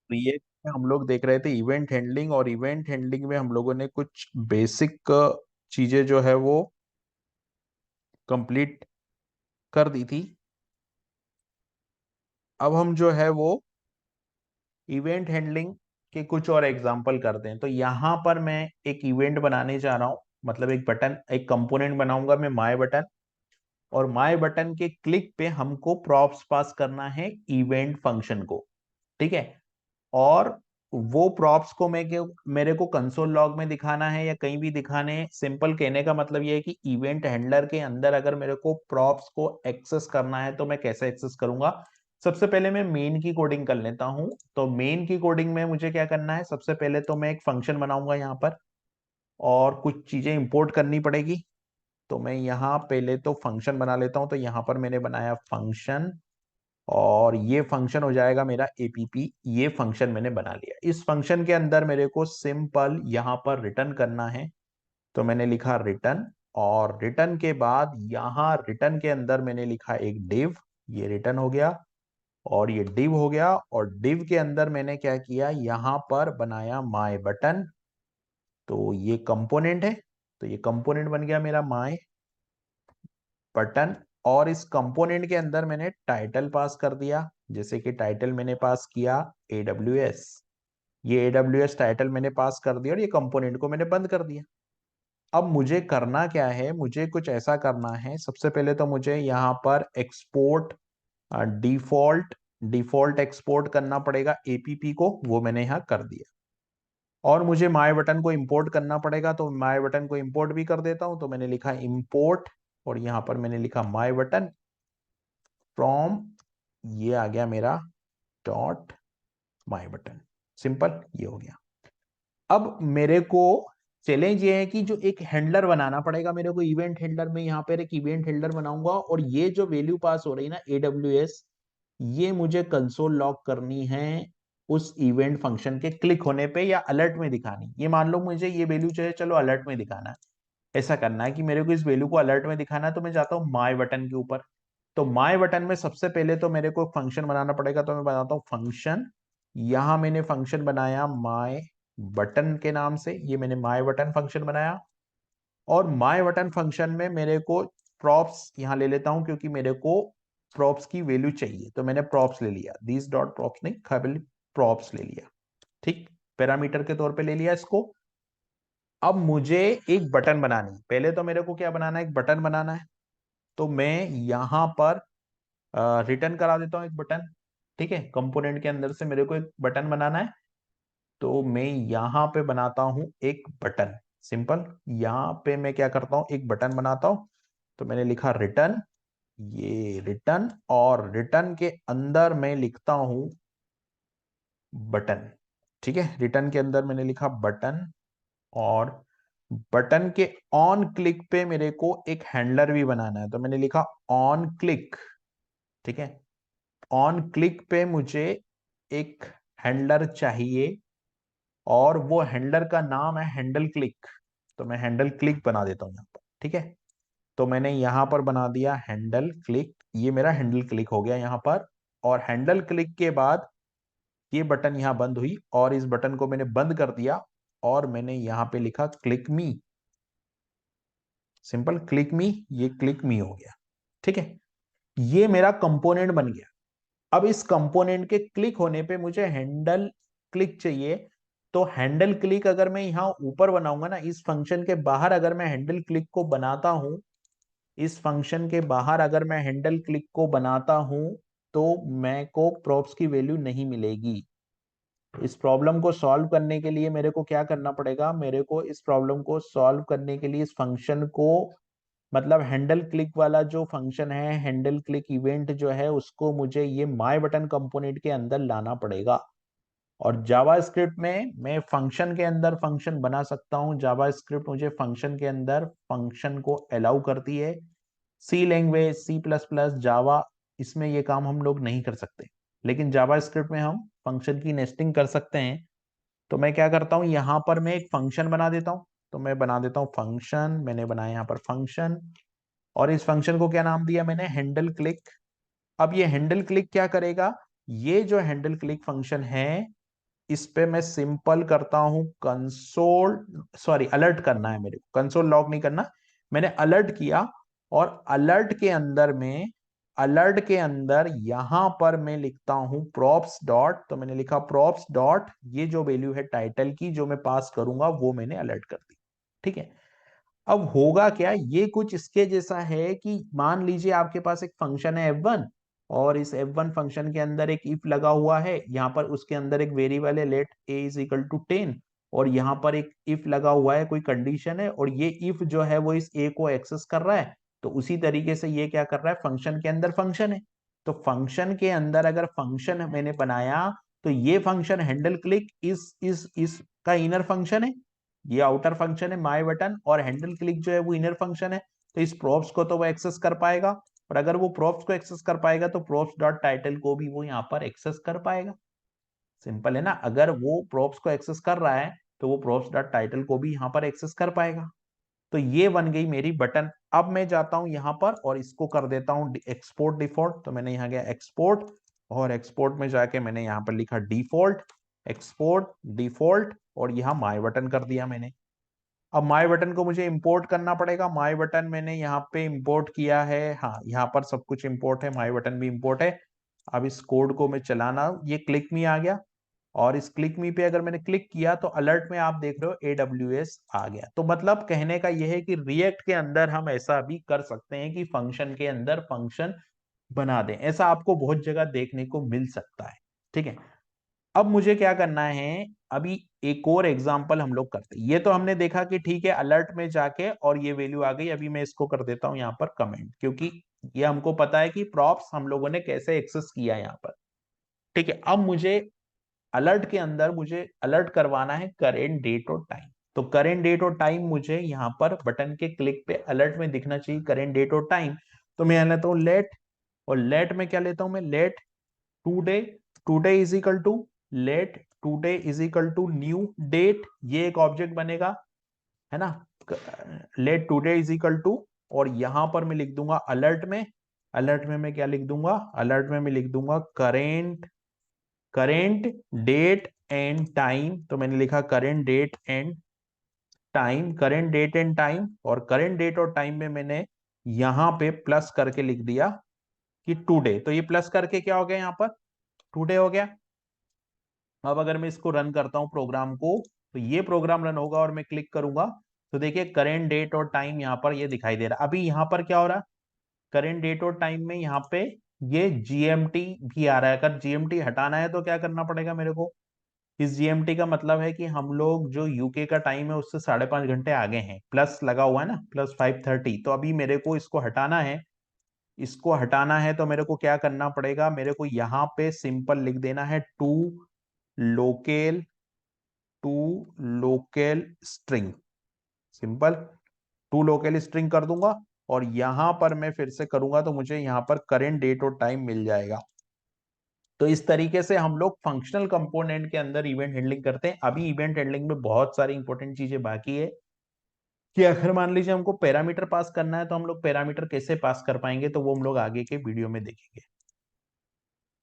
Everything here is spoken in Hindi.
क्रिएट में हम लोग देख रहे थे इवेंट हैंडलिंग, और इवेंट हैंडलिंग में हम लोगों ने कुछ बेसिक चीजें जो है वो कंप्लीट कर दी थी। अब हम जो है वो इवेंट हैंडलिंग के कुछ और एग्जांपल करते हैं। तो यहाँ पर मैं एक इवेंट बनाने जा रहा हूँ, मतलब एक बटन, एक कंपोनेंट बनाऊंगा मैं, माय बटन। और माय बटन के क्लिक पे हमको प्रॉप्स पास करना है इवेंट फंक्शन को। ठीक है। और वो प्रॉप्स को मेरे को कंसोल लॉग में दिखाना है या कहीं भी दिखाने हैं। सिंपल कहने का मतलब ये है कि इवेंट हैंडलर के अंदर अगर मेरे को प्रॉप्स को एक्सेस करना है तो मैं कैसे एक्सेस करूंगा। सबसे पहले मैं मेन की कोडिंग कर लेता हूं। तो मेन की कोडिंग में मुझे क्या करना है, सबसे पहले तो मैं एक फंक्शन बनाऊंगा यहाँ पर, और कुछ चीजें इंपोर्ट करनी पड़ेगी। तो मैं यहाँ पहले तो फंक्शन बना लेता हूं। तो यहाँ पर मैंने बनाया फंक्शन, और ये फंक्शन हो जाएगा मेरा एपीपी। ये फंक्शन मैंने बना लिया। इस फंक्शन के अंदर मेरे को सिंपल यहाँ पर रिटर्न करना है। तो मैंने लिखा रिटर्न, और रिटर्न के बाद यहाँ रिटर्न के अंदर मैंने लिखा एक डिव। ये रिटर्न हो गया और ये डिव हो गया। और डिव के अंदर मैंने क्या किया, यहाँ पर बनाया माय बटन। तो ये कंपोनेंट है, तो ये कंपोनेंट बन गया मेरा माय बटन। और इस कंपोनेंट के अंदर मैंने टाइटल पास कर दिया, जैसे कि टाइटल मैंने पास किया AWS। ये AWS टाइटल मैंने पास कर दिया और ये कंपोनेंट को मैंने बंद कर दिया। अब मुझे करना क्या है, मुझे कुछ ऐसा करना है। सबसे पहले तो मुझे यहाँ पर एक्सपोर्ट डिफॉल्ट डिफॉल्ट एक्सपोर्ट करना पड़ेगा एपीपी को, वो मैंने यहाँ कर दिया। और मुझे माय बटन को इंपोर्ट करना पड़ेगा, तो माय बटन को इंपोर्ट भी कर देता हूं। तो मैंने लिखा इंपोर्ट, और यहाँ पर मैंने लिखा माय बटन फ्रॉम, ये आ गया मेरा डॉट माय बटन। सिंपल, ये हो गया। अब मेरे को चैलेंज ये है कि जो एक हैंडलर बनाना पड़ेगा मेरे को, इवेंट हैंडलर में। यहाँ पर एक इवेंट हैंडलर बनाऊंगा, और ये जो वैल्यू पास हो रही है ना AWS, ये मुझे कंसोल लॉग करनी है उस इवेंट फंक्शन के क्लिक होने पे या अलर्ट में दिखानी। ये मान लो मुझे ये वैल्यू चाहिए, चलो अलर्ट में दिखाना है। ऐसा करना है कि मेरे को इस वैल्यू को अलर्ट में दिखाना है, तो मैं जाता हूँ माय बटन के ऊपर। तो माय बटन में सबसे पहले तो मेरे को फंक्शन बनाना पड़ेगा। तो मैं बनाता हूँ फंक्शन। यहां मैंने फंक्शन बनाया माय बटन के नाम से, ये मैंने माय बटन फंक्शन बनाया। और माय बटन फंक्शन में मेरे को प्रॉप्स यहां ले लेता हूं, क्योंकि मेरे को प्रॉप्स की वैल्यू चाहिए। तो मैंने प्रॉप्स ले लिया, दिस डॉट प्रॉप्स नहीं, खाली प्रॉप्स ले लिया। ठीक, पैरामीटर के तौर पे ले लिया इसको। अब मुझे एक बटन बनानी है। पहले तो मेरे को क्या बनाना है, एक बटन बनाना है। तो मैं यहां पर रिटर्न करा देता हूं एक बटन। ठीक है, कंपोनेंट के अंदर से मेरे को एक बटन बनाना है। तो मैं यहां पे बनाता हूं एक बटन। सिंपल, यहां पे मैं क्या करता हूं, एक बटन बनाता हूं। तो मैंने लिखा रिटर्न, ये रिटर्न, और रिटर्न के अंदर मैं लिखता हूं बटन। ठीक है, रिटर्न के अंदर मैंने लिखा बटन। और बटन के ऑन क्लिक पे मेरे को एक हैंडलर भी बनाना है। तो मैंने लिखा ऑन क्लिक। ठीक है, ऑन क्लिक पे मुझे एक हैंडलर चाहिए, और वो हैंडलर का नाम है हैंडल क्लिक। तो मैं हैंडल क्लिक बना देता हूँ यहाँ पर। ठीक है, तो मैंने यहाँ पर बना दिया हैंडल क्लिक। ये मेरा हैंडल क्लिक हो गया यहाँ पर। और हैंडल क्लिक के बाद ये बटन यहाँ बंद हुई, और इस बटन को मैंने बंद कर दिया। और मैंने यहाँ पे लिखा क्लिक मी। सिंपल, क्लिक मी, ये क्लिक मी हो गया। ठीक है, ये मेरा कंपोनेंट बन गया। अब इस कंपोनेंट के क्लिक होने पे मुझे हैंडल क्लिक चाहिए। तो हैंडल क्लिक अगर मैं यहां ऊपर बनाऊंगा ना, इस फंक्शन के बाहर अगर मैं हैंडल क्लिक को बनाता हूं, इस फंक्शन के बाहर अगर मैं हैंडल क्लिक को बनाता हूं, तो मैं को प्रॉप्स की वैल्यू नहीं मिलेगी। इस प्रॉब्लम को सॉल्व करने के लिए मेरे को क्या करना पड़ेगा, मेरे को इस प्रॉब्लम को सॉल्व करने के लिए इस फंक्शन को, मतलब हैंडल क्लिक वाला जो फंक्शन है, हैंडल क्लिक इवेंट जो है, उसको मुझे ये माय बटन कंपोनेंट के अंदर लाना पड़ेगा। और जावा स्क्रिप्ट में मैं फंक्शन के अंदर फंक्शन बना सकता हूं। जावा स्क्रिप्ट मुझे फंक्शन के अंदर फंक्शन को अलाउ करती है। सी लैंग्वेज, C++, जावा, इसमें ये काम हम लोग नहीं कर सकते। लेकिन जावा स्क्रिप्ट में हम फंक्शन की नेस्टिंग कर सकते हैं। तो मैं क्या करता हूं, यहां पर मैं एक फंक्शन बना देता हूं। तो मैं बना देता हूं फंक्शन, मैंने बनाया यहां पर फंक्शन। और इस फंक्शन को क्या नाम दिया मैंने, हैंडल क्लिक। अब ये हैंडल क्लिक क्या करेगा, ये जो हैंडल क्लिक फंक्शन है, इस पे मैं सिंपल करता हूं कंसोल, सॉरी अलर्ट करना है मेरे को, कंसोल लॉग नहीं करना, मैंने अलर्ट किया। और अलर्ट के अंदर यहां पर मैं लिखता हूं प्रॉप्स डॉट, तो मैंने लिखा प्रॉप्स डॉट, ये जो वैल्यू है टाइटल की जो मैं पास करूंगा वो मैंने अलर्ट कर दी। ठीक है, अब होगा क्या, ये कुछ इसके जैसा है कि मान लीजिए आपके पास एक फंक्शन है f1, और इस f1 फंक्शन के अंदर एक इफ लगा हुआ है, यहाँ पर उसके अंदर एक वेरिएबल है let a is equal to 10, और यहाँ पर एक इफ लगा हुआ है, कोई कंडीशन है, और ये इफ जो है वो इस a को एक्सेस कर रहा है। तो उसी तरीके से ये क्या कर रहा है, फंक्शन के अंदर फंक्शन है, तो फंक्शन के अंदर अगर फंक्शन मैंने बनाया, तो ये फंक्शन हैंडल क्लिक इस का इनर फंक्शन है, ये आउटर फंक्शन है माय बटन, और हैंडल क्लिक जो है वो इनर फंक्शन है। तो इस प्रोप्स को तो वो एक्सेस कर पाएगा, और अगर वो प्रोप्स को एक्सेस कर पाएगा तो प्रोप्स डॉट टाइटल को भी वो यहाँ पर एक्सेस कर पाएगा। सिंपल है ना, अगर वो प्रोप्स को एक्सेस कर रहा है तो वो प्रोप्स डॉट टाइटल को भी यहाँ पर एक्सेस कर पाएगा। तो ये बन गई मेरी बटन। अब मैं जाता हूं यहां पर और इसको कर देता हूं एक्सपोर्ट डिफॉल्ट, तो मैंने यहां गया एक्सपोर्ट, और एक्सपोर्ट में जाके मैंने यहां पर लिखा डिफॉल्ट, एक्सपोर्ट डिफॉल्ट, और यहां माय बटन कर दिया मैंने। अब माय बटन को मुझे इंपोर्ट करना पड़ेगा, माय बटन मैंने यहाँ पे इंपोर्ट किया है, हाँ यहाँ पर सब कुछ इंपोर्ट है, माय बटन भी इंपोर्ट है। अब इस कोड को मैं चलाना, ये क्लिक मी आ गया, और इस क्लिक मी पे अगर मैंने क्लिक किया तो अलर्ट में आप देख रहे हो AWS आ गया। तो मतलब कहने का यह है कि रिएक्ट के अंदर हम ऐसा भी कर सकते हैं कि फंक्शन के अंदर फंक्शन बना दें, ऐसा आपको बहुत जगह देखने को मिल सकता है। ठीक है, अब मुझे क्या करना है, अभी एक और एग्जांपल हम लोग करते हैं। ये तो हमने देखा कि ठीक है अलर्ट में जाके और ये वैल्यू आ गई, अभी मैं इसको कर देता हूं यहाँ पर कमेंट, क्योंकि ये हमको पता है कि प्रॉप्स हम लोगों ने कैसे एक्सेस किया यहाँ पर। ठीक है, अब मुझे अलर्ट के अंदर मुझे अलर्ट करवाना है करेंट डेट और टाइम। तो करेंट डेट और टाइम मुझे यहाँ पर बटन के क्लिक पे अलर्ट में दिखना चाहिए, करेंट डेट और टाइम। तो मैं यहाँ लेता हूँ लेट, और लेट में क्या लेता हूं मैं, let today, today is equal to let today is equal to new date, ये एक ऑब्जेक्ट बनेगा, है ना। Let today is equal to, और यहां पर मैं लिख दूंगा अलर्ट में, अलर्ट में मैं क्या लिख दूंगा, अलर्ट में मैं लिख दूंगा current, current date and time. तो मैंने लिखा current date and time, current date and time, और करेंट डेट और टाइम में मैंने यहां पे प्लस करके लिख दिया कि टुडे। तो ये प्लस करके क्या हो गया, यहाँ पर टुडे हो गया। अब अगर मैं इसको रन करता हूं प्रोग्राम को, तो ये प्रोग्राम रन होगा और मैं क्लिक करूंगा, तो देखिए करेंट डेट और टाइम यहाँ पर ये दिखाई दे रहा है। अभी यहाँ पर क्या हो रहा है, करेंट डेट और टाइम में यहाँ पे ये जीएमटी भी आ रहा है। अगर जीएमटी हटाना है तो क्या करना पड़ेगा मेरे को, इस जीएमटी का मतलब है कि हम लोग जो यूके का टाइम है उससे 5.5 घंटे आगे हैं, प्लस लगा हुआ है ना, +5:30। तो अभी मेरे को इसको हटाना है, इसको हटाना है तो मेरे को क्या करना पड़ेगा, मेरे को यहाँ पे सिंपल लिख देना है locale to local string, simple to local string कर दूंगा, और यहां पर मैं फिर से करूंगा तो मुझे यहां पर करेंट डेट और टाइम मिल जाएगा। तो इस तरीके से हम लोग फंक्शनल कंपोनेंट के अंदर इवेंट हैंडलिंग करते हैं। अभी इवेंट हैंडलिंग में बहुत सारी इंपॉर्टेंट चीजें बाकी है, कि अगर मान लीजिए हमको पैरामीटर पास करना है तो हम लोग पैरामीटर कैसे पास कर पाएंगे, तो वो हम लोग आगे के वीडियो में देखेंगे।